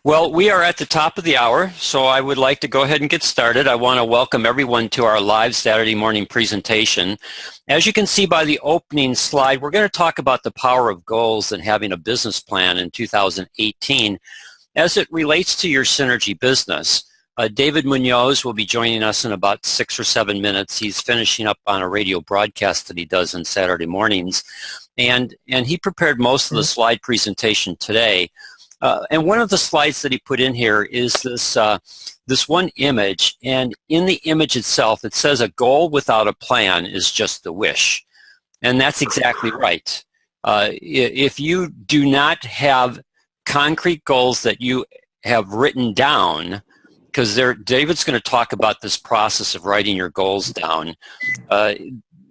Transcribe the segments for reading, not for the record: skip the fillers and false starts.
Well, we are at the top of the hour, so I would like to go ahead and get started. I want to welcome everyone to our live Saturday morning presentation. As you can see by the opening slide, we're going to talk about the power of goals and having a business plan in 2018 as it relates to your Synergy business. David Munoz will be joining us in about 6 or 7 minutes. He's finishing up on a radio broadcast that he does on Saturday mornings, and he prepared most of the slide presentation today. And one of the slides that he put in here is this one image, and in the image itself it says a goal without a plan is just a wish. And that's exactly right. If you do not have concrete goals that you have written down, because David's going to talk about this process of writing your goals down,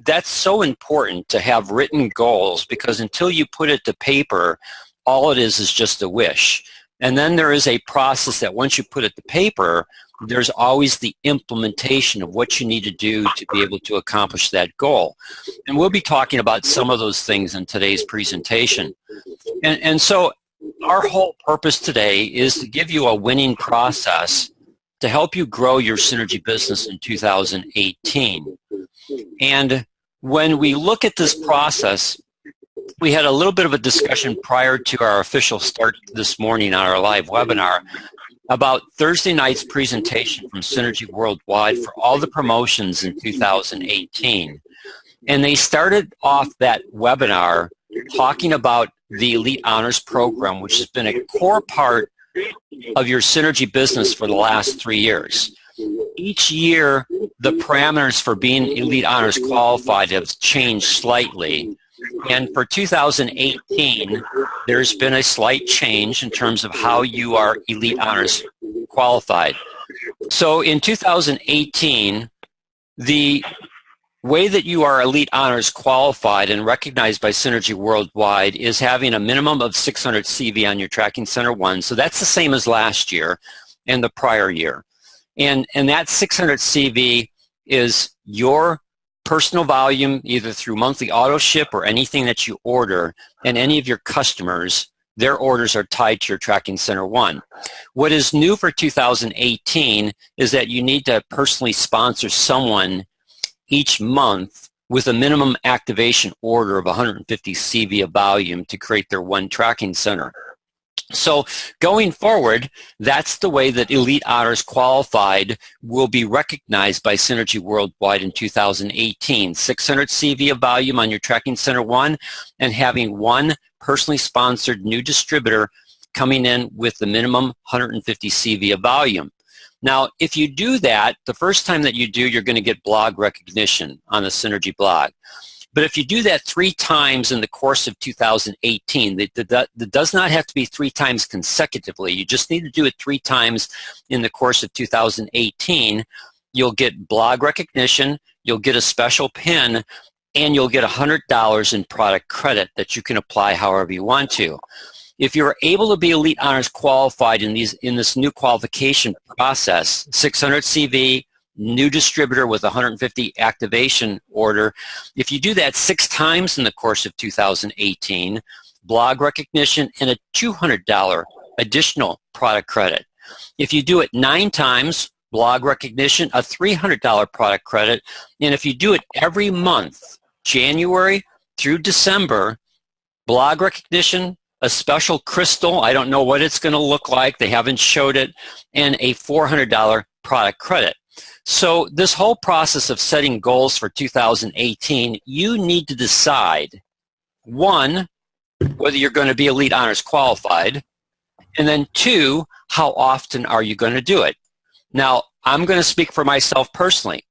that's so important to have written goals, because until you put it to paper, all it is just a wish. And then there is a process that once you put it to paper, there's always the implementation of what you need to do to be able to accomplish that goal. And we'll be talking about some of those things in today's presentation. And so our whole purpose today is to give you a winning process to help you grow your Synergy business in 2018. And when we look at this process, we had a little bit of a discussion prior to our official start this morning on our live webinar about Thursday night's presentation from Synergy Worldwide for all the promotions in 2018. And they started off that webinar talking about the Elite Honors Program, which has been a core part of your Synergy business for the last 3 years. Each year, the parameters for being Elite Honors qualified have changed slightly. And for 2018, there's been a slight change in terms of how you are Elite Honors qualified. So in 2018, the way that you are Elite Honors qualified and recognized by Synergy Worldwide is having a minimum of 600 CV on your Tracking Center 1. So that's the same as last year and the prior year. And that 600 CV is your personal volume, either through monthly auto ship or anything that you order, and any of your customers, their orders are tied to your Tracking Center 1. What is new for 2018 is that you need to personally sponsor someone each month with a minimum activation order of 150 CV of volume to create their one tracking center. So going forward, that's the way that Elite Honors Qualified will be recognized by Synergy Worldwide in 2018. 600 CV of volume on your Tracking Center 1 and having one personally sponsored new distributor coming in with the minimum 150 CV of volume. Now, if you do that, the first time that you do, you're going to get blog recognition on the Synergy blog. But if you do that 3 times in the course of 2018, that does not have to be 3 times consecutively. You just need to do it 3 times in the course of 2018. You'll get blog recognition, you'll get a special pin, and you'll get $100 in product credit that you can apply however you want to. If you're able to be Elite Honors qualified in this new qualification process, 600 CV, new distributor with 150 activation order, if you do that 6 times in the course of 2018, blog recognition and a $200 additional product credit. If you do it 9 times, blog recognition, a $300 product credit, and if you do it every month, January through December, blog recognition, a special crystal, I don't know what it's going to look like, they haven't showed it, and a $400 product credit. So this whole process of setting goals for 2018, you need to decide, 1, whether you're going to be Elite Honors qualified, and then 2, how often are you going to do it? Now, I'm going to speak for myself personally.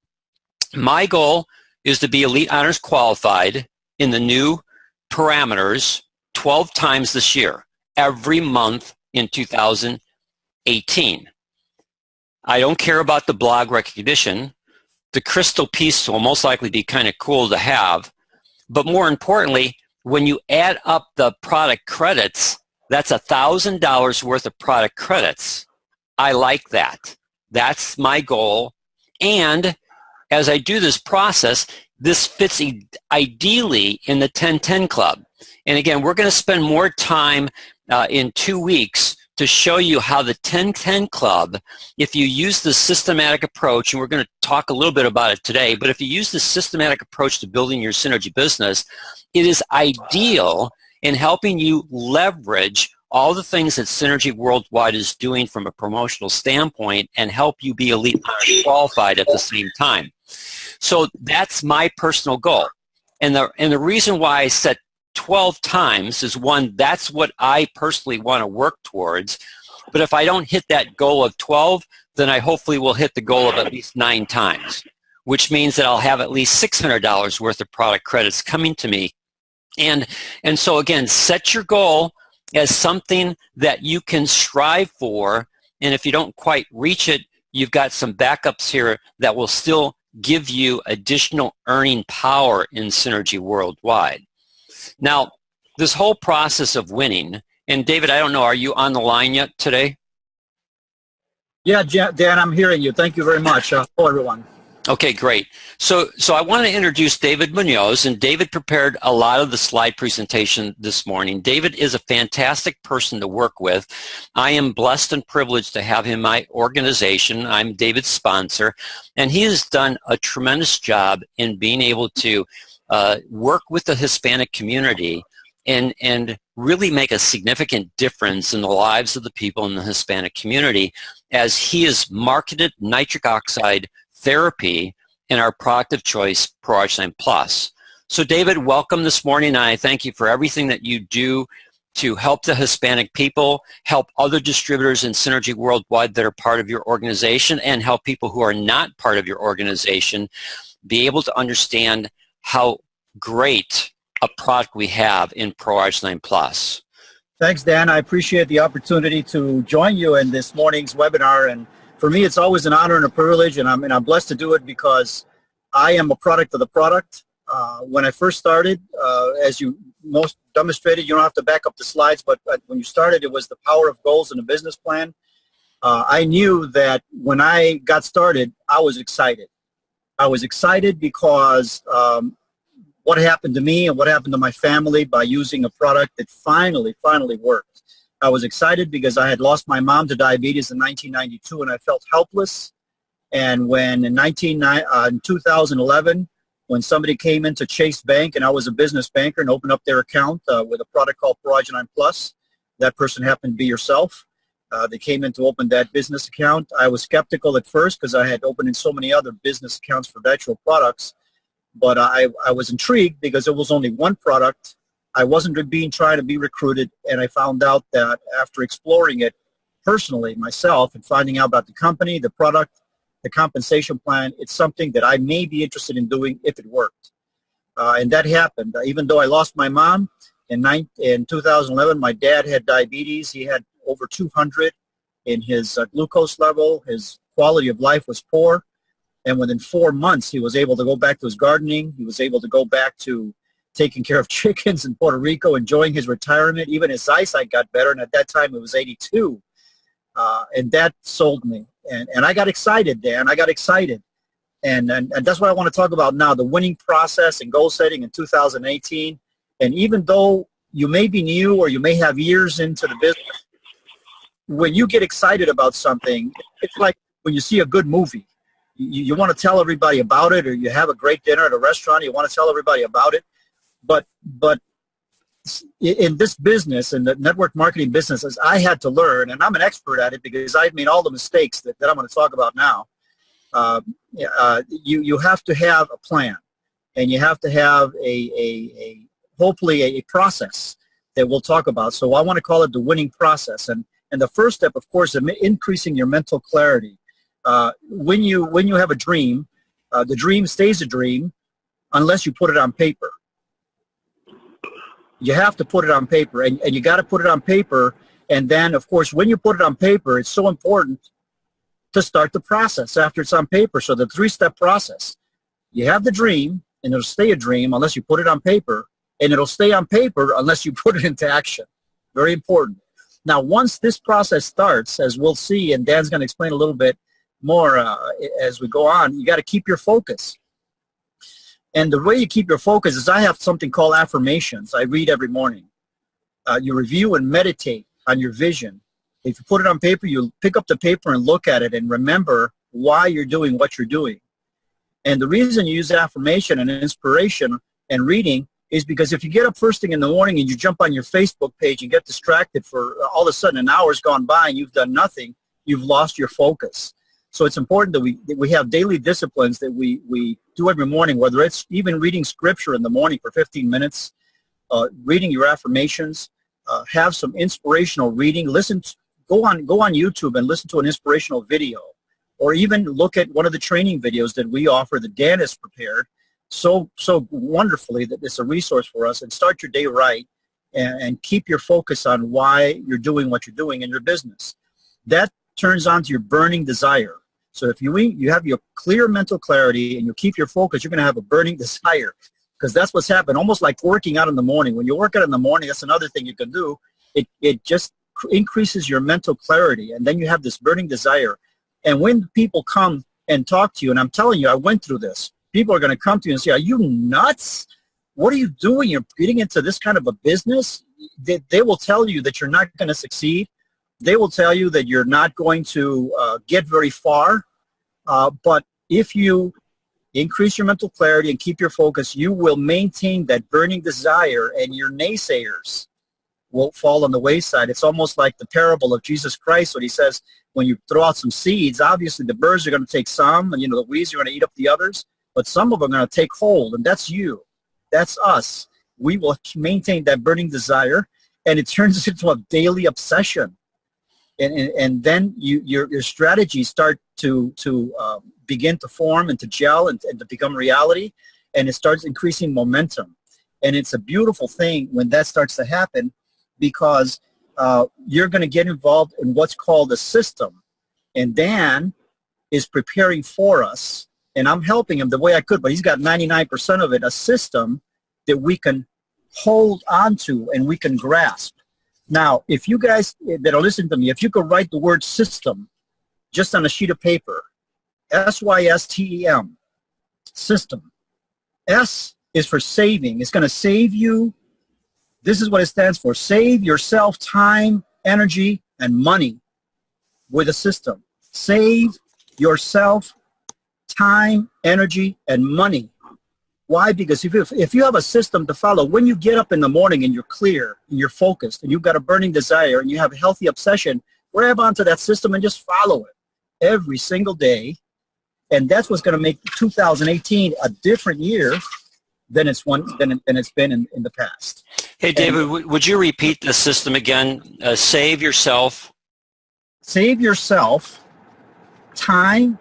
My goal is to be Elite Honors qualified in the new parameters 12 times this year, every month in 2018. I don't care about the blog recognition. The crystal piece will most likely be kind of cool to have. But more importantly, when you add up the product credits, that's $1,000 worth of product credits. I like that. That's my goal. And as I do this process, this fits ideally in the 10-10 club. And again, we're going to spend more time in 2 weeks to show you how the 10-10 Club, if you use the systematic approach, and we're going to talk a little bit about it today, but if you use the systematic approach to building your synergy business, it is ideal in helping you leverage all the things that Synergy Worldwide is doing from a promotional standpoint and help you be elite qualified at the same time. So that's my personal goal. And the reason why I set 12 times is, one, that's what I personally want to work towards. But if I don't hit that goal of 12, then I hopefully will hit the goal of at least 9 times, which means that I'll have at least $600 worth of product credits coming to me. And so again, set your goal as something that you can strive for, and if you don't quite reach it, you've got some backups here that will still give you additional earning power in Synergy Worldwide. Now, this whole process of winning, and David, I don't know, are you on the line yet today? Yeah, Dan, I'm hearing you. Thank you very much. Hello, everyone. Okay, great. So I want to introduce David Munoz, and David prepared a lot of the slide presentation this morning. David is a fantastic person to work with. I am blessed and privileged to have him in my organization. I'm David's sponsor, and he has done a tremendous job in being able to work with the Hispanic community and really make a significant difference in the lives of the people in the Hispanic community, as he has marketed nitric oxide therapy in our product of choice, ProArginine Plus. So David, welcome this morning, and I thank you for everything that you do to help the Hispanic people, help other distributors in Synergy Worldwide that are part of your organization, and help people who are not part of your organization be able to understand how great a product we have in ProArginine Plus. Thanks, Dan. I appreciate the opportunity to join you in this morning's webinar. And for me, it's always an honor and a privilege, and I'm blessed to do it because I am a product of the product. When I first started, as you most demonstrated, you don't have to back up the slides, but when you started, it was the power of goals and a business plan. I knew that when I got started, I was excited. I was excited because what happened to me and what happened to my family by using a product that finally worked. I was excited because I had lost my mom to diabetes in 1992, and I felt helpless. And when in 2011, when somebody came into Chase Bank, and I was a business banker, and opened up their account with a product called ProArginine Plus, that person happened to be yourself. They came in to open that business account. I was skeptical at first because I had opened in so many other business accounts for natural products. But I was intrigued because it was only one product. I wasn't trying to be recruited, and I found out that after exploring it personally myself and finding out about the company, the product, the compensation plan, it's something that I may be interested in doing if it worked. And that happened. Even though I lost my mom in 2011, my dad had diabetes. He had over 200 in his glucose level. His quality of life was poor. And within 4 months, he was able to go back to his gardening. He was able to go back to taking care of chickens in Puerto Rico, enjoying his retirement. Even his eyesight got better, and at that time, it was 82. And that sold me. And I got excited, Dan. I got excited. And that's what I want to talk about now, the winning process and goal setting in 2018. And even though you may be new or you may have years into the business, when you get excited about something, it's like when you see a good movie. You want to tell everybody about it, or you have a great dinner at a restaurant, you want to tell everybody about it. But in this business, in the network marketing businesses, I had to learn, and I'm an expert at it because I've made all the mistakes that I'm going to talk about now. You have to have a plan, and you have to have hopefully a process that we'll talk about. So I want to call it the winning process. And the first step, of course, is increasing your mental clarity. When you have a dream, the dream stays a dream unless you put it on paper. You have to put it on paper, and you got to put it on paper. And then, of course, when you put it on paper, it's so important to start the process after it's on paper. So the 3-step process: you have the dream, and it'll stay a dream unless you put it on paper, and it'll stay on paper unless you put it into action. Very important. Now, once this process starts, as we'll see, and Dan's going to explain a little bit more as we go on, you got to keep your focus. And the way you keep your focus is I have something called affirmations I read every morning. You review and meditate on your vision If you put it on paper, you pick up the paper and look at it and remember why you're doing what you're doing. And the reason you use affirmation and inspiration and reading is because if you get up first thing in the morning and you jump on your Facebook page and get distracted for all of a sudden an hour's gone by and you've done nothing, you've lost your focus. So it's important that we have daily disciplines that we do every morning, whether it's even reading scripture in the morning for 15 minutes, reading your affirmations, have some inspirational reading, go on YouTube and listen to an inspirational video, or even look at one of the training videos that we offer that Dan has prepared so wonderfully that it's a resource for us, and start your day right and keep your focus on why you're doing what you're doing in your business. That turns on to your burning desire. So if you have your clear mental clarity and you keep your focus, you're going to have a burning desire, because that's what's happened. Almost like working out in the morning. When you work out in the morning, that's another thing you can do. It just increases your mental clarity, and then you have this burning desire. And when people come and talk to you, and I'm telling you, I went through this, people are going to come to you and say, are you nuts? What are you doing? You're getting into this kind of a business? They will tell you that you're not going to succeed. They will tell you that you're not going to get very far. But if you increase your mental clarity and keep your focus, you will maintain that burning desire, and your naysayers will fall on the wayside. It's almost like the parable of Jesus Christ when he says, when you throw out some seeds, obviously the birds are going to take some, and the weeds are going to eat up the others, but some of them are going to take hold, and that's you. That's us. We will maintain that burning desire, and it turns into a daily obsession. And then your strategies start to begin to form and to gel and to become reality, and it starts increasing momentum. And it's a beautiful thing when that starts to happen, because you're going to get involved in what's called a system. And Dan is preparing for us, and I'm helping him the way I could, but he's got 99% of it, a system that we can hold on to and we can grasp. Now, if you guys that are listening to me, if you could write the word system just on a sheet of paper, S-Y-S-T-E-M, system. S is for saving. It's going to save you. This is what it stands for. Save yourself time, energy, and money with a system. Save yourself time, energy, and money. Why? Because if you have a system to follow, when you get up in the morning and you're clear and you're focused and you've got a burning desire and you have a healthy obsession, grab onto that system and just follow it every single day. And that's what's going to make 2018 a different year than it's been in the past. Hey, David, would you repeat the system again? Save yourself. Save yourself time,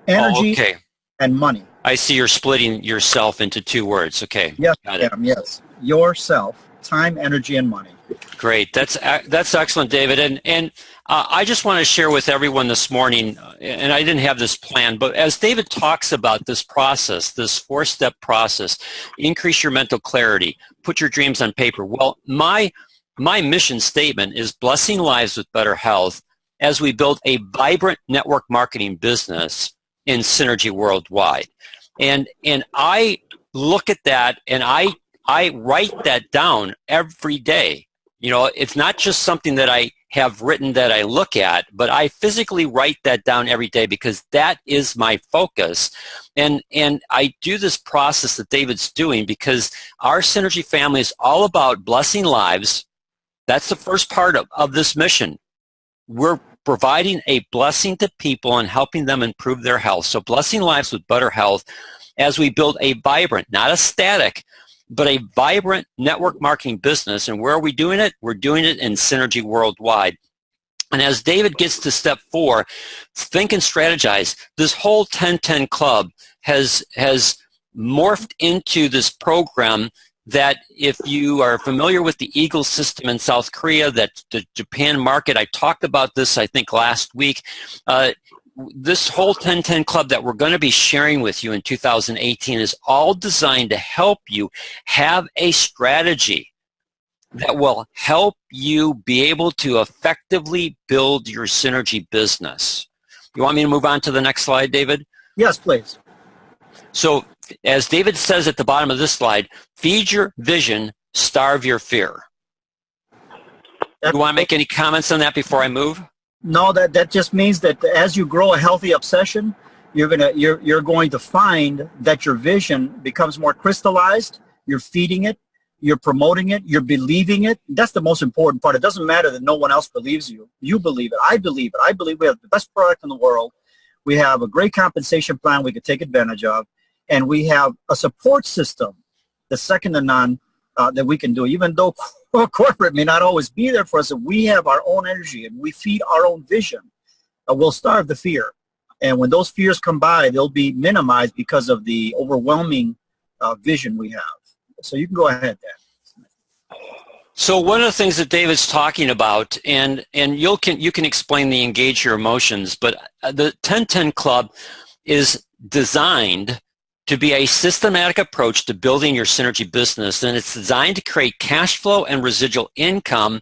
energy, and money. I see you're splitting yourself into two words. Okay. Yes, got it. Yes. Yourself, time, energy, and money. Great. That's excellent, David. And I just want to share with everyone this morning, and I didn't have this planned, but as David talks about this process, this 4-step process, increase your mental clarity, put your dreams on paper. Well, my mission statement is blessing lives with better health as we build a vibrant network marketing business in Synergy Worldwide. And I look at that and I write that down every day. It's not just something that I have written that I look at, but I physically write that down every day because that is my focus. And I do this process that David's doing because our Synergy family is all about blessing lives. That's the first part of this mission. We're providing a blessing to people and helping them improve their health. So blessing lives with better health as we build a vibrant, not a static, but a vibrant network marketing business. And where are we doing it? We're doing it in Synergy Worldwide. And as David gets to step 4, think and strategize. This whole 10-10 Club has morphed into this program that if you are familiar with the Eagle system in South Korea, that the Japan market, I talked about this, I think, last week. This whole 10-10 Club that we're going to be sharing with you in 2018 is all designed to help you have a strategy that will help you be able to effectively build your Synergy business. You want me to move on to the next slide, David? Yes, please. So, as David says at the bottom of this slide, feed your vision, starve your fear. You want to make any comments on that before I move? No, that just means that as you grow a healthy obsession, you're going to find that your vision becomes more crystallized. You're feeding it, you're promoting it, you're believing it. That's the most important part. It doesn't matter that no one else believes you. You believe it. I believe it. I believe we have the best product in the world. We have a great compensation plan we could take advantage of, and we have a support system that's second to none that we can do. Even though corporate may not always be there for us, if we have our own energy and we feed our own vision, we'll starve the fear. And when those fears come by, they'll be minimized because of the overwhelming vision we have. So you can go ahead, Dan. So one of the things that David's talking about, and you can explain the engage your emotions, but the 1010 Club is designed to be a systematic approach to building your synergy business, and it's designed to create cash flow and residual income.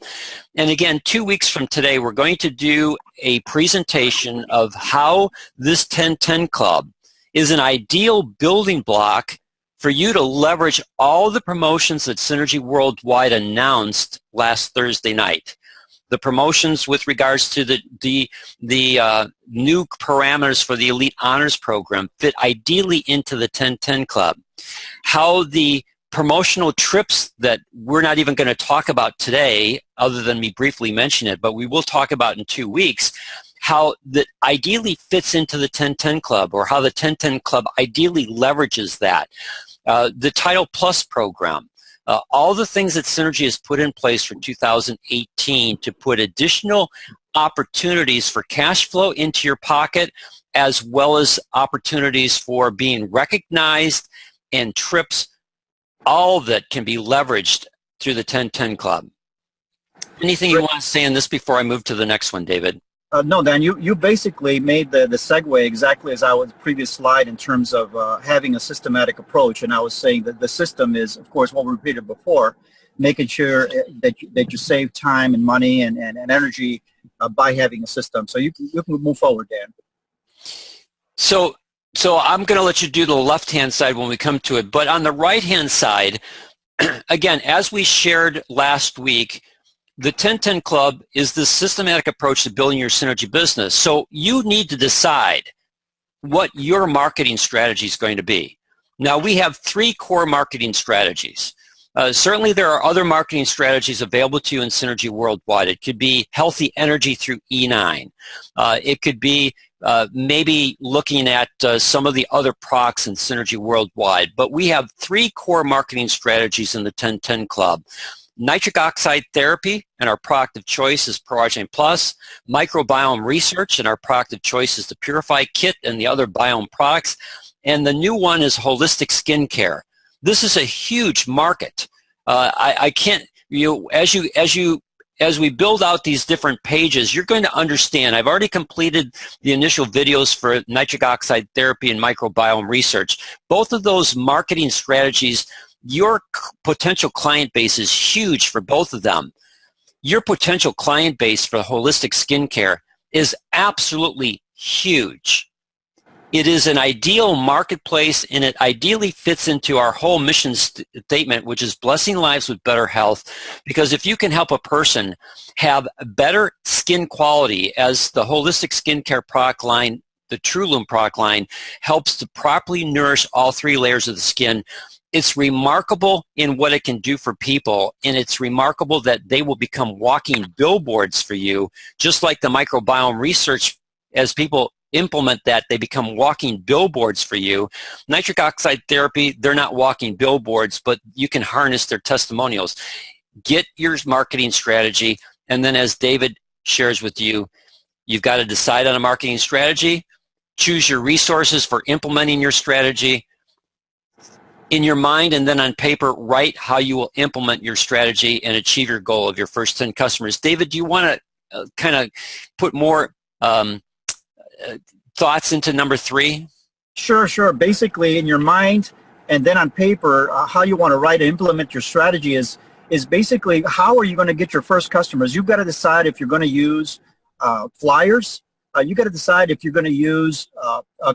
And again, 2 weeks from today, we're going to do a presentation of how this 1010 Club is an ideal building block for you to leverage all the promotions that Synergy Worldwide announced last Thursday night. The promotions with regards to the new parameters for the Elite Honors Program fit ideally into the 1010 Club. How the promotional trips that we're not even going to talk about today, other than me briefly mention it, but we will talk about in 2 weeks, how that ideally fits into the 1010 Club, or how the 1010 Club ideally leverages that. The Title Plus program. All the things that Synergy has put in place for 2018 to put additional opportunities for cash flow into your pocket, as well as opportunities for being recognized and trips, all that can be leveraged through the 1010 Club. Anything you want to say on this before I move to the next one, David? No, Dan, you basically made the segue exactly as I was the previous slide in terms of having a systematic approach. And I was saying that the system is, of course, what we repeated before, making sure that you save time and money and energy by having a system. So you can move forward, Dan. So I'm going to let you do the left-hand side when we come to it. But on the right-hand side, again, as we shared last week, the 1010 Club is the systematic approach to building your synergy business. So you need to decide what your marketing strategy is going to be. Now, we have 3 core marketing strategies. Certainly, there are other marketing strategies available to you in Synergy Worldwide. It could be healthy energy through E9. It could be maybe looking at some of the other products in Synergy Worldwide. But we have 3 core marketing strategies in the 1010 Club. Nitric oxide therapy, and our product of choice is ProRegen Plus. Microbiome research, and our product of choice is the Purify Kit and the other biome products. And the new one is holistic skincare. This is a huge market. I can't, as we build out these different pages, you're going to understand. I've already completed the initial videos for nitric oxide therapy and microbiome research. Both of those marketing strategies, your potential client base is huge for both of them. Your potential client base for holistic skincare is absolutely huge. It is an ideal marketplace, and it ideally fits into our whole mission statement, which is blessing lives with better health. Because if you can help a person have better skin quality, as the holistic skincare product line, the TrueLoom product line, helps to properly nourish all 3 layers of the skin, it's remarkable in what it can do for people, and it's remarkable that they will become walking billboards for you, just like the microbiome research. As people implement that, they become walking billboards for you. Nitric oxide therapy, they're not walking billboards, but you can harness their testimonials. Get your marketing strategy, and then as David shares with you, you've got to decide on a marketing strategy, choose your resources for implementing your strategy, in your mind, and then on paper, write how you will implement your strategy and achieve your goal of your first 10 customers. David, do you want to kind of put more thoughts into number 3? Sure. Basically, in your mind and then on paper, how you want to write and implement your strategy is basically how are you going to get your first customers. You've got to decide if you're going to use flyers. You got to decide if you're going to use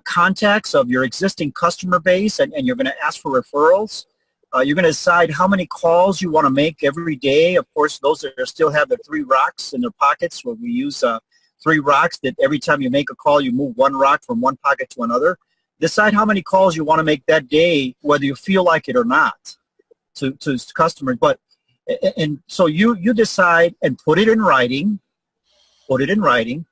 contacts of your existing customer base, and you're going to ask for referrals. You're going to decide how many calls you want to make every day. Of course, those that still have their 3 rocks in their pockets, where we use 3 rocks that every time you make a call, you move 1 rock from one pocket to another. Decide how many calls you want to make that day, whether you feel like it or not, to customers. But and so you decide and put it in writing. Put it in writing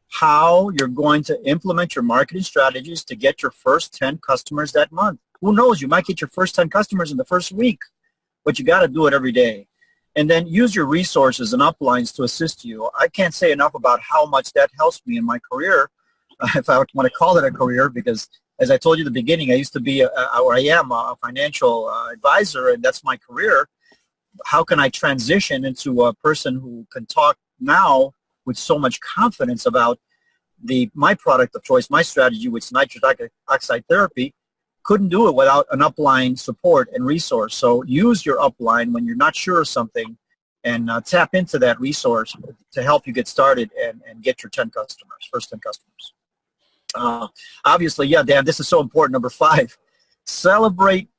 how you're going to implement your marketing strategies to get your first 10 customers that month. Who knows? You might get your first 10 customers in the first week, but you got to do it every day. And then use your resources and uplines to assist you. I can't say enough about how much that helps me in my career, if I want to call it a career, because as I told you at the beginning, I used to be, or I am a financial advisor, and that's my career. How can I transition into a person who can talk now with so much confidence about my product of choice, my strategy, which is nitric oxide therapy? Couldn't do it without an upline support and resource. So use your upline when you're not sure of something, and tap into that resource to help you get started and get your 10 customers, first 10 customers. Obviously, yeah, Dan, this is so important. Number 5, celebrate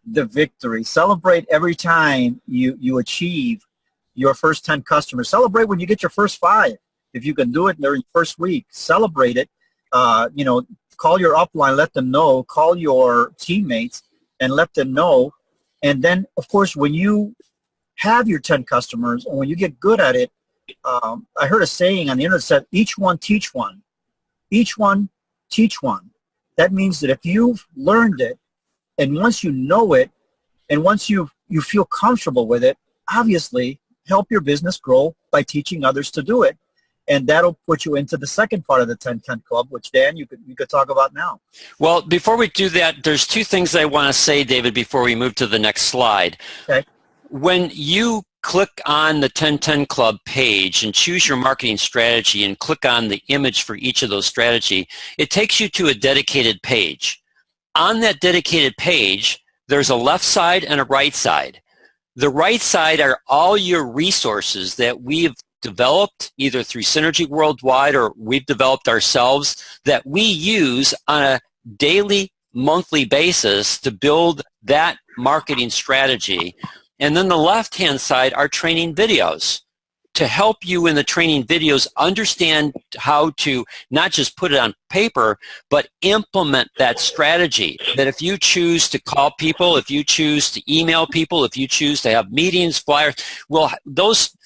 the victory. Celebrate every time you achieve your first 10 customers. Celebrate when you get your first 5. If you can do it during the first week, celebrate it. Call your upline, let them know. Call your teammates and let them know. And then, of course, when you have your 10 customers and when you get good at it, I heard a saying on the internet said, each one teach one. Each one teach one. That means that if you've learned it, and once you know it, and once you feel comfortable with it, obviously help your business grow by teaching others to do it. And that'll put you into the second part of the 10-10 Club, which, Dan, you could talk about now. Well, before we do that, there's 2 things I want to say, David, before we move to the next slide. Okay. When you click on the 10-10 Club page and choose your marketing strategy and click on the image for each of those strategy, it takes you to a dedicated page. On that dedicated page, there's a left side and a right side. The right side are all your resources that we've developed either through Synergy Worldwide or we've developed ourselves that we use on a daily, monthly basis to build that marketing strategy. And then the left-hand side are training videos to help you in the training videos understand how to not just put it on paper, but implement that strategy. That if you choose to call people, if you choose to email people, if you choose to have meetings, flyers, well, those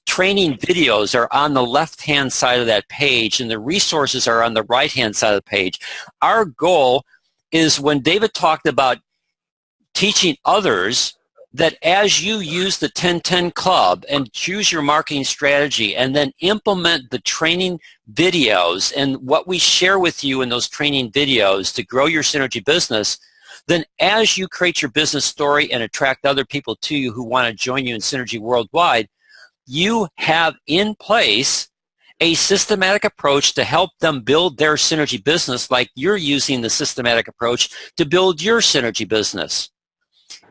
training videos are on the left-hand side of that page, and the resources are on the right-hand side of the page. Our goal is, when David talked about teaching others, that as you use the 10-10 Club and choose your marketing strategy and then implement the training videos and what we share with you in those training videos to grow your Synergy business, then as you create your business story and attract other people to you who want to join you in Synergy Worldwide, you have in place a systematic approach to help them build their Synergy business, like you're using the systematic approach to build your Synergy business.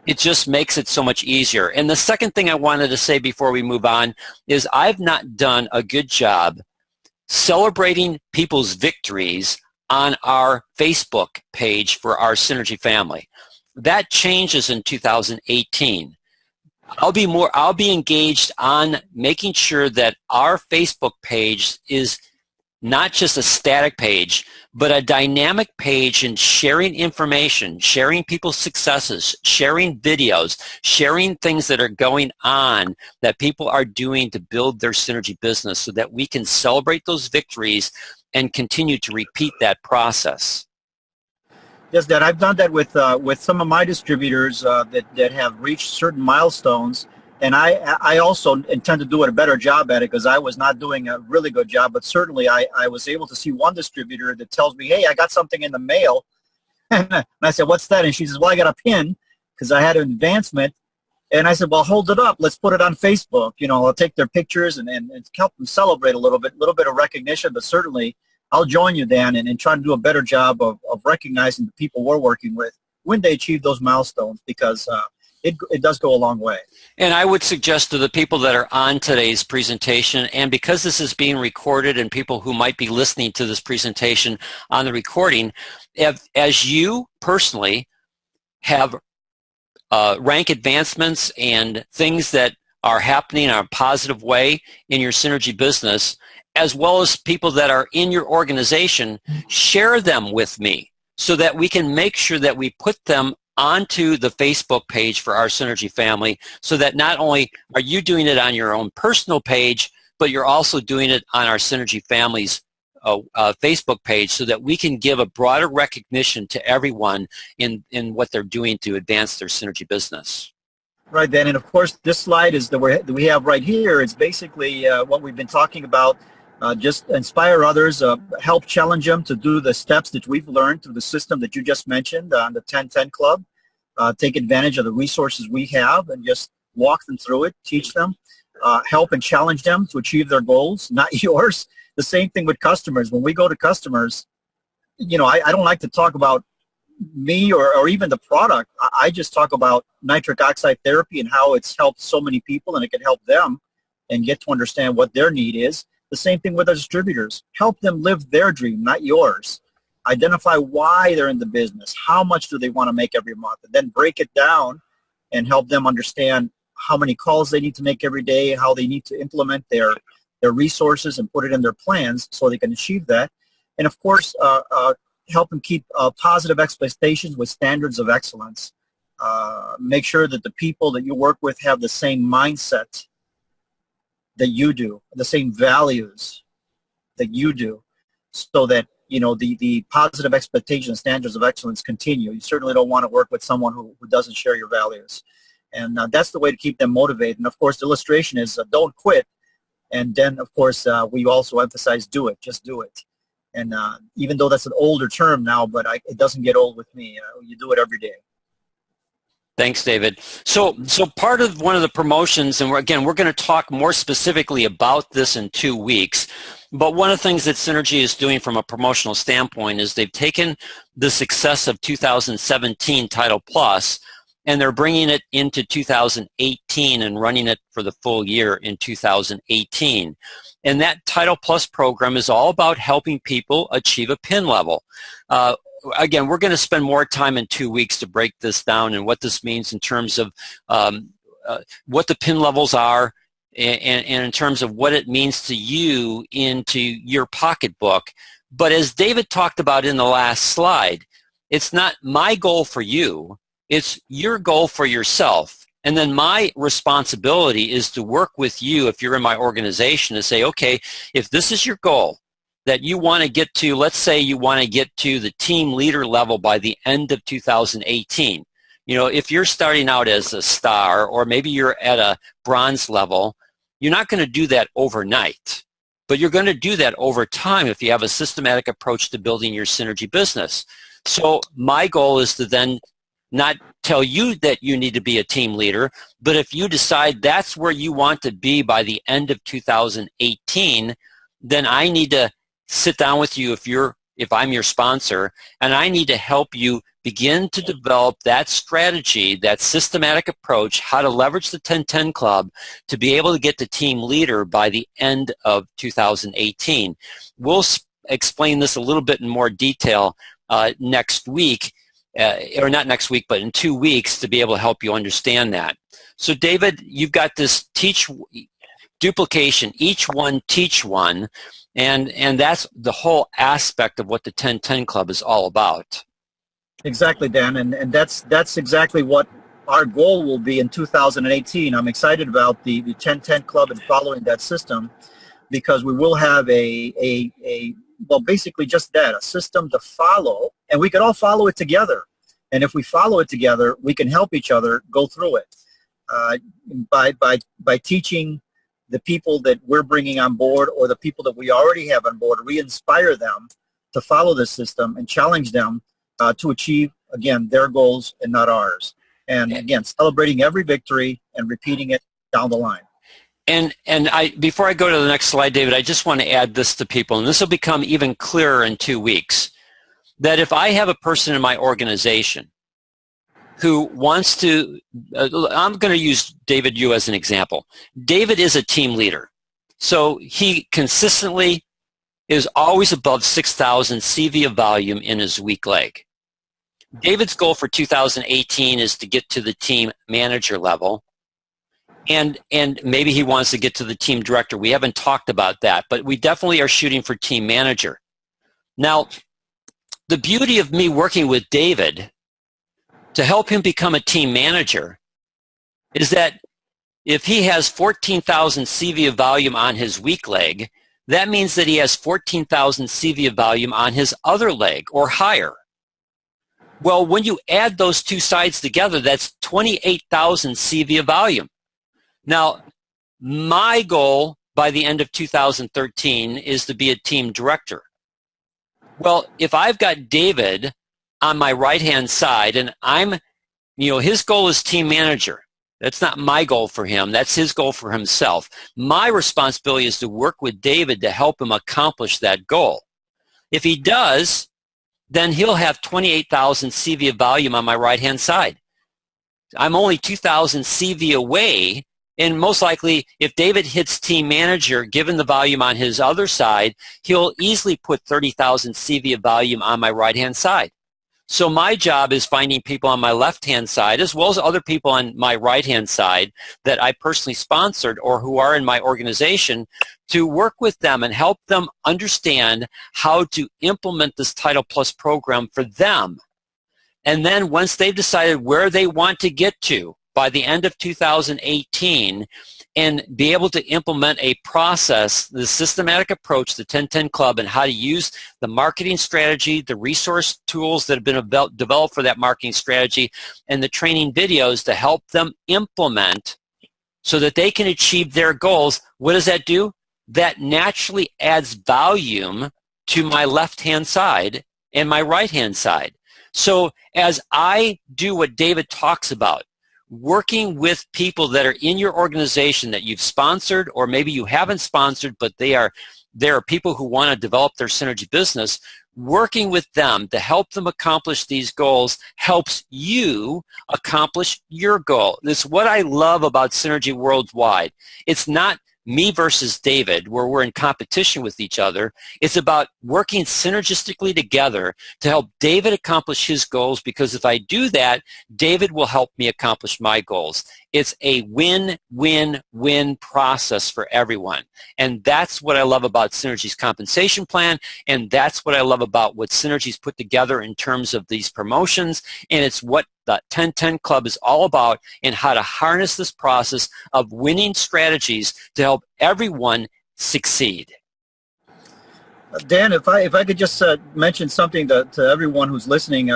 It just makes it so much easier. And the second thing I wanted to say before we move on is I've not done a good job celebrating people's victories on our Facebook page for our Synergy family. That changes in 2018. I'll be engaged on making sure that our Facebook page is not just a static page, but a dynamic page, and sharing information, sharing people's successes, sharing videos, sharing things that are going on that people are doing to build their Synergy business, so that we can celebrate those victories and continue to repeat that process. Yes, Dad, I've done that with some of my distributors that have reached certain milestones, and I also intend to do a better job at it, because I was not doing a really good job, but certainly I was able to see one distributor that tells me, hey, I got something in the mail, and I said, what's that? And she says, well, I got a pin, because I had an advancement, and I said, well, hold it up, let's put it on Facebook. You know, I'll take their pictures and help them celebrate a little bit of recognition, but certainly I'll join you, Dan, and try to do a better job of recognizing the people we're working with when they achieve those milestones, because it does go a long way. And I would suggest to the people that are on today's presentation, and because this is being recorded and people who might be listening to this presentation on the recording, as you personally have rank advancements and things that are happening in a positive way in your Synergy business, as well as people that are in your organization, share them with me so that we can make sure that we put them onto the Facebook page for our Synergy family, so that not only are you doing it on your own personal page, but you're also doing it on our Synergy family's Facebook page, so that we can give a broader recognition to everyone in what they're doing to advance their Synergy business. Right, Dan, and of course this slide is that we have right here. It's basically what we've been talking about. Just inspire others, help challenge them to do the steps that we've learned through the system that you just mentioned on the 10-10 Club. Take advantage of the resources we have and just walk them through it, teach them, help and challenge them to achieve their goals, not yours. The same thing with customers. When we go to customers, you know, I don't like to talk about me or even the product. I just talk about nitric oxide therapy and how it's helped so many people, and it can help them and get to understand what their need is. The same thing with our distributors. Help them live their dream, not yours. Identify why they're in the business. How much do they want to make every month? And then break it down and help them understand how many calls they need to make every day, how they need to implement their resources and put it in their plans so they can achieve that. And of course, help them keep positive expectations with standards of excellence. Make sure that the people that you work with have the same mindset that you do, the same values that you do, so that, you know, the positive expectations, standards of excellence continue. You certainly don't want to work with someone who doesn't share your values. And that's the way to keep them motivated. And of course, the illustration is don't quit. And then, of course, we also emphasize do it, just do it. And even though that's an older term now, but it doesn't get old with me. You know, you do it every day. Thanks, David. So part of one of the promotions, and we're going to talk more specifically about this in 2 weeks, but one of the things that Synergy is doing from a promotional standpoint is they've taken the success of 2017 Title Plus, and they're bringing it into 2018 and running it for the full year in 2018. And that Title Plus program is all about helping people achieve a PIN level. Again, we're going to spend more time in 2 weeks to break this down and what this means in terms of what the PIN levels are, and in terms of what it means to you into your pocketbook. But as David talked about in the last slide, it's not my goal for you, it's your goal for yourself. And then my responsibility is to work with you, if you're in my organization, to say, okay, if this is your goal, that you want to get to, let's say you want to get to the team leader level by the end of 2018. You know, if you're starting out as a star, or maybe you're at a bronze level, you're not going to do that overnight, but you're going to do that over time if you have a systematic approach to building your Synergy business. So my goal is to then not tell you that you need to be a team leader, but if you decide that's where you want to be by the end of 2018, then I need to sit down with you if I'm your sponsor, and I need to help you begin to develop that strategy, that systematic approach, how to leverage the 10-10 Club to be able to get to team leader by the end of 2018. We'll explain this a little bit in more detail next week, or not next week, but in 2 weeks, to be able to help you understand that. So David, you've got this duplication, each one teach one, and that's the whole aspect of what the 10-10 Club is all about. Exactly, Dan, and that's exactly what our goal will be in 2018. I'm excited about the 10-10 Club and following that system, because we will have well, basically just that, a system to follow, and we can all follow it together. And if we follow it together, we can help each other go through it by teaching the people that we're bringing on board, or the people that we already have on board. We inspire them to follow this system and challenge them to achieve, again, their goals and not ours. And again, celebrating every victory and repeating it down the line. And before I go to the next slide, David, I just want to add this to people, and this will become even clearer in 2 weeks, that if I have a person in my organization who wants to, I'm going to use David, you as an example. David is a team leader. So he consistently is always above 6,000 CV of volume in his weak leg. David's goal for 2018 is to get to the team manager level. And maybe he wants to get to the team director. We haven't talked about that, but we definitely are shooting for team manager. Now, the beauty of me working with David to help him become a team manager is that if he has 14,000 CV of volume on his weak leg, that means that he has 14,000 CV of volume on his other leg or higher. Well, when you add those two sides together, that's 28,000 CV of volume. Now, my goal by the end of 2013 is to be a team director. Well, if I've got David on my right-hand side and his goal is team manager. That's not my goal for him. That's his goal for himself. My responsibility is to work with David to help him accomplish that goal. If he does, then he'll have 28,000 CV of volume on my right-hand side. I'm only 2,000 CV away. And most likely, if David hits team manager, given the volume on his other side, he'll easily put 30,000 CV of volume on my right-hand side. So my job is finding people on my left-hand side, as well as other people on my right-hand side that I personally sponsored or who are in my organization, to work with them and help them understand how to implement this Title Plus program for them. And then once they've decided where they want to get to, by the end of 2018, and be able to implement a process, the systematic approach, the 1010 Club, and how to use the marketing strategy, the resource tools that have been developed for that marketing strategy, and the training videos to help them implement so that they can achieve their goals. What does that do? That naturally adds volume to my left-hand side and my right-hand side. So as I do what David talks about, working with people that are in your organization that you've sponsored, or maybe you haven't sponsored, but there are people who want to develop their synergy business, working with them to help them accomplish these goals helps you accomplish your goal. That's what I love about Synergy Worldwide. It's not me versus David, where we're in competition with each other. It's about working synergistically together to help David accomplish his goals, because if I do that, David will help me accomplish my goals. It's a win-win-win process for everyone. And that's what I love about Synergy's compensation plan, and that's what I love about what Synergy's put together in terms of these promotions, and it's what the 1010 Club is all about, and how to harness this process of winning strategies to help everyone succeed. Dan, if I could just mention something to everyone who's listening,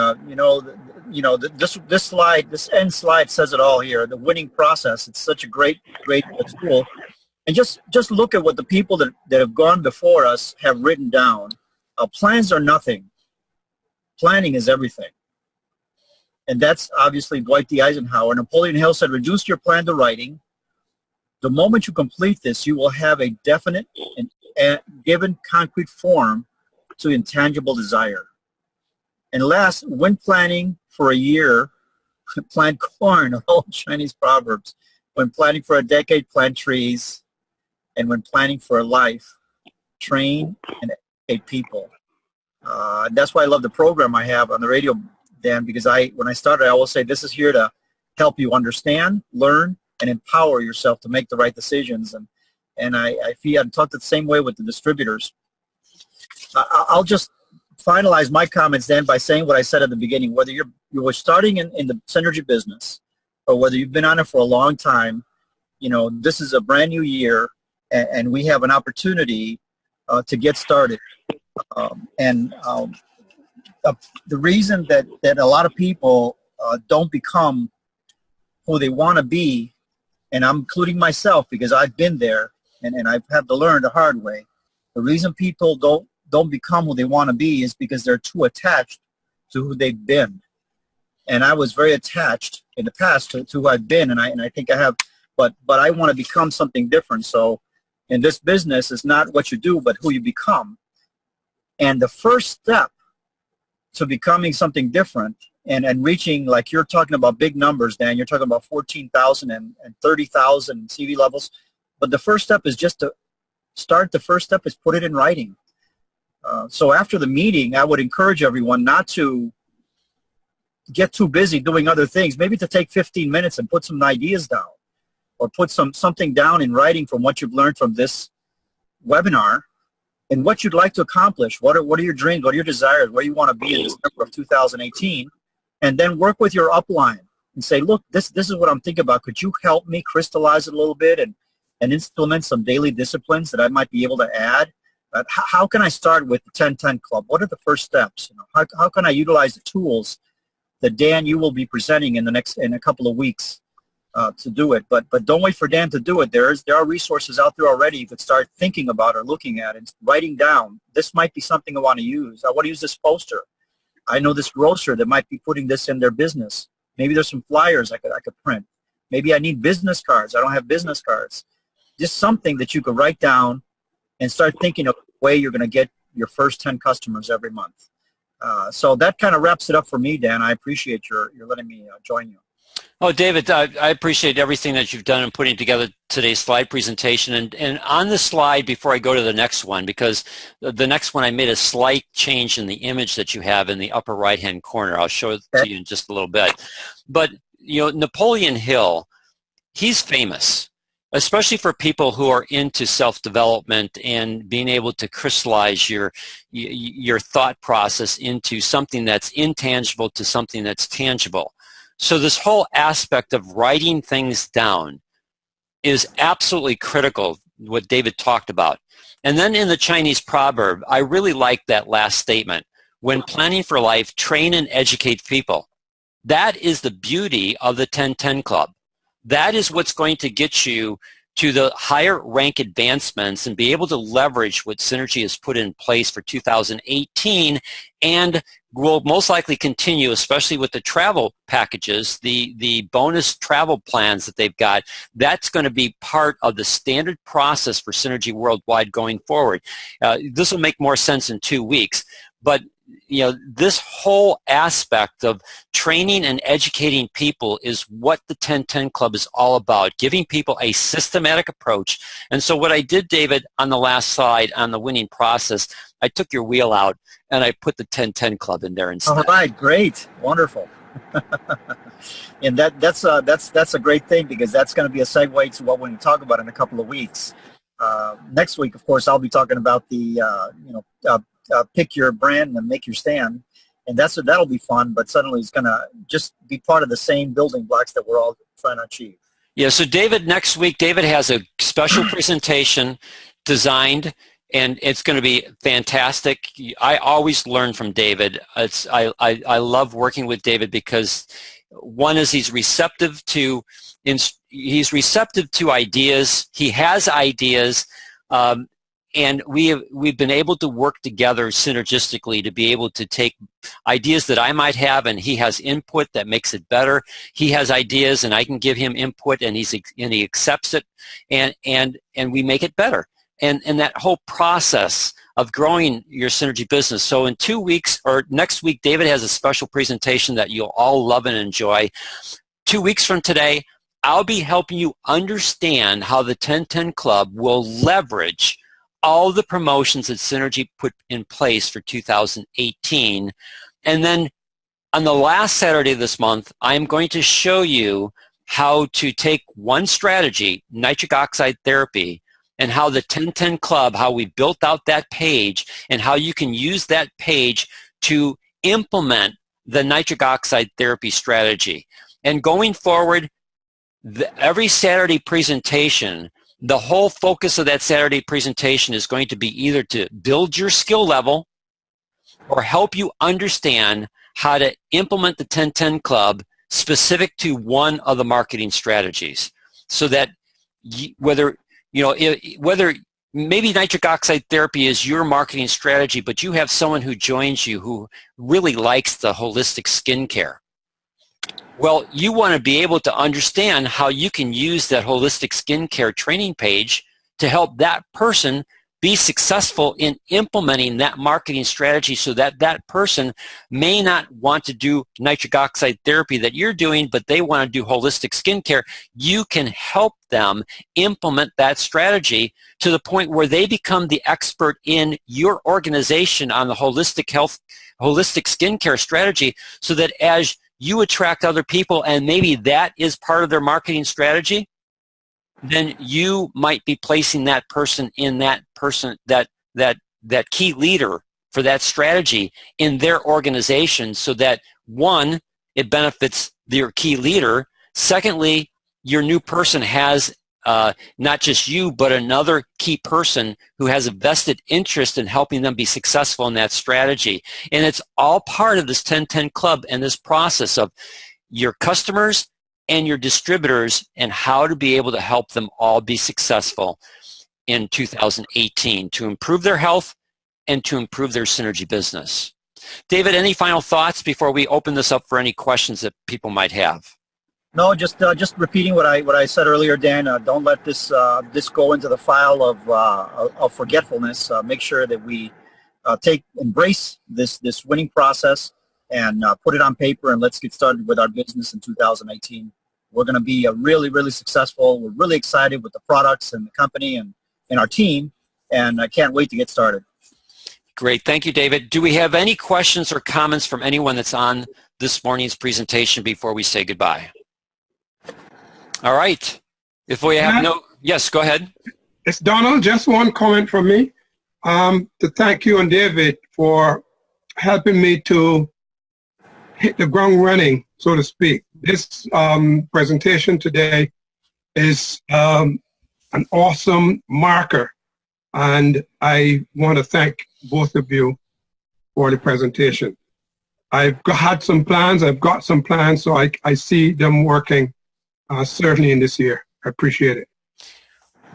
this slide, this end slide says it all here. The winning process. It's such a great tool. And just look at what the people that have gone before us have written down. Plans are nothing. Planning is everything. And that's obviously Dwight D. Eisenhower. Napoleon Hill said, reduce your plan to writing. The moment you complete this, you will have a definite and given concrete form to intangible desire. And last, when planning for a year, plant corn, old Chinese proverbs. When planning for a decade, plant trees. And when planning for a life, train and educate people. That's why I love the program I have on the radio, Dan, because when I started, I always say this is here to help you understand, learn, and empower yourself to make the right decisions. And I feel I'm taught the same way with the distributors. I'll just finalize my comments then by saying what I said at the beginning. Whether you were starting in the synergy business or whether you've been on it for a long time, this is a brand new year, and we have an opportunity to get started. The reason that a lot of people don't become who they want to be, and I'm including myself because I've been there and I've had to learn the hard way. The reason people don't become who they want to be is because they're too attached to who they've been. And I was very attached in the past to who I've been, and I think I have, but I want to become something different. So in this business, it's not what you do, but who you become. And the first step to becoming something different and reaching, like you're talking about big numbers, Dan, you're talking about 14,000 and 30,000 CV levels. But the first step is just to start. The first step is put it in writing. So after the meeting, I would encourage everyone not to get too busy doing other things, maybe to take 15 minutes and put some ideas down, or put something down in writing from what you've learned from this webinar and what you'd like to accomplish. What are your dreams? What are your desires? Where you want to be in December of 2018? And then work with your upline and say, look, this is what I'm thinking about. Could you help me crystallize it a little bit and implement some daily disciplines that I might be able to add? How can I start with the 10-10 Club? What are the first steps? How can I utilize the tools that Dan, you will be presenting in a couple of weeks to do it? But don't wait for Dan to do it. There are resources out there already you could start thinking about or looking at and writing down. This might be something I want to use. I want to use this poster. I know this grocer that might be putting this in their business. Maybe there's some flyers I could print. Maybe I need business cards. I don't have business cards. Just something that you could write down and start thinking of the way you're going to get your first 10 customers every month. So that kind of wraps it up for me, Dan. I appreciate your letting me join you. Oh, David, I appreciate everything that you've done in putting together today's slide presentation. And on the slide, before I go to the next one, because the next one I made a slight change in the image that you have in the upper right-hand corner. I'll show it to you in just a little bit. But, Napoleon Hill, he's famous, especially for people who are into self-development and being able to crystallize your thought process into something that's intangible to something that's tangible. So this whole aspect of writing things down is absolutely critical, what David talked about. And then in the Chinese proverb, I really like that last statement. When planning for life, train and educate people. That is the beauty of the 10-10 Club. That is what's going to get you to the higher rank advancements and be able to leverage what Synergy has put in place for 2018 and will most likely continue, especially with the travel packages, the bonus travel plans that they've got. That's going to be part of the standard process for Synergy Worldwide going forward. This will make more sense in 2 weeks, but this whole aspect of training and educating people is what the 10-10 Club is all about, giving people a systematic approach. And so what I did, David, on the last slide on the winning process, I took your wheel out and I put the 10-10 Club in there instead. All right, great, wonderful. And that's a great thing, because that's going to be a segue to what we're going to talk about in a couple of weeks. Next week, of course, I'll be talking about the pick your brand and make your stand, and that'll be fun. But suddenly it's going to just be part of the same building blocks that we're all trying to achieve. Yeah. So David, next week, David has a special presentation designed, and it's going to be fantastic. I always learn from David. I love working with David because one is he's receptive to ideas. He has ideas. And we've been able to work together synergistically to be able to take ideas that I might have, and he has input that makes it better. He has ideas, and I can give him input, and he accepts it, and we make it better. And that whole process of growing your Synergy business. So in 2 weeks, or next week, David has a special presentation that you'll all love and enjoy. 2 weeks from today, I'll be helping you understand how the 10-10 Club will leverage all the promotions that Synergy put in place for 2018. And then on the last Saturday of this month, I'm going to show you how to take one strategy, nitric oxide therapy, and how the 10-10 Club, how we built out that page, and how you can use that page to implement the nitric oxide therapy strategy. And going forward, every Saturday presentation, the whole focus of that Saturday presentation is going to be either to build your skill level or help you understand how to implement the 10-10 Club specific to one of the marketing strategies. So that whether maybe nitric oxide therapy is your marketing strategy, but you have someone who joins you who really likes the holistic skincare. Well, you want to be able to understand how you can use that holistic skincare training page to help that person be successful in implementing that marketing strategy, so that that person may not want to do nitric oxide therapy that you're doing, but they want to do holistic skincare. You can help them implement that strategy to the point where they become the expert in your organization on the holistic skincare strategy, so that as you attract other people, and maybe that is part of their marketing strategy, then you might be placing that person in that key leader for that strategy in their organization, so that, one, it benefits your key leader. Secondly, your new person has not just you, but another key person who has a vested interest in helping them be successful in that strategy. And it's all part of this 10-10 club and this process of your customers and your distributors and how to be able to help them all be successful in 2018 to improve their health and to improve their synergy business. David, any final thoughts before we open this up for any questions that people might have? No, just repeating what I said earlier, Dan. Don't let this go into the file of forgetfulness. Make sure that we embrace this winning process and put it on paper, and let's get started with our business in 2018. We're going to be really, really successful. We're really excited with the products and the company and our team, and I can't wait to get started. Great. Thank you, David. Do we have any questions or comments from anyone that's on this morning's presentation before we say goodbye? All right. If we have no... Yes, go ahead. It's Donald. Just one comment from me to thank you and David for helping me to hit the ground running, so to speak. This presentation today is an awesome marker, and I want to thank both of you for the presentation. I've got some plans, so I see them working certainly in this year. I appreciate it.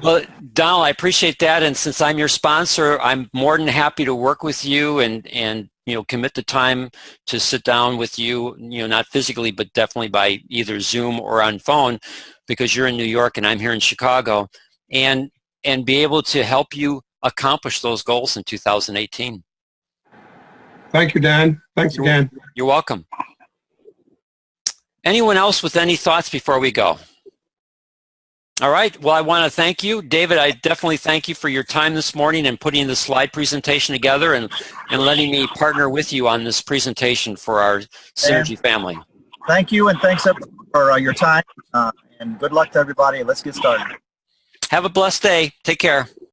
Well, Donald, I appreciate that, and since I'm your sponsor, I'm more than happy to work with you and commit the time to sit down with you, not physically, but definitely by either Zoom or on phone, because you're in New York and I'm here in Chicago, and be able to help you accomplish those goals in 2018. Thank you, Dan. Thanks again. You're welcome. Anyone else with any thoughts before we go? All right. Well, I want to thank you. David, I definitely thank you for your time this morning and putting the slide presentation together and letting me partner with you on this presentation for our Synergy family. Thank you, and thanks for your time, and good luck to everybody. Let's get started. Have a blessed day. Take care.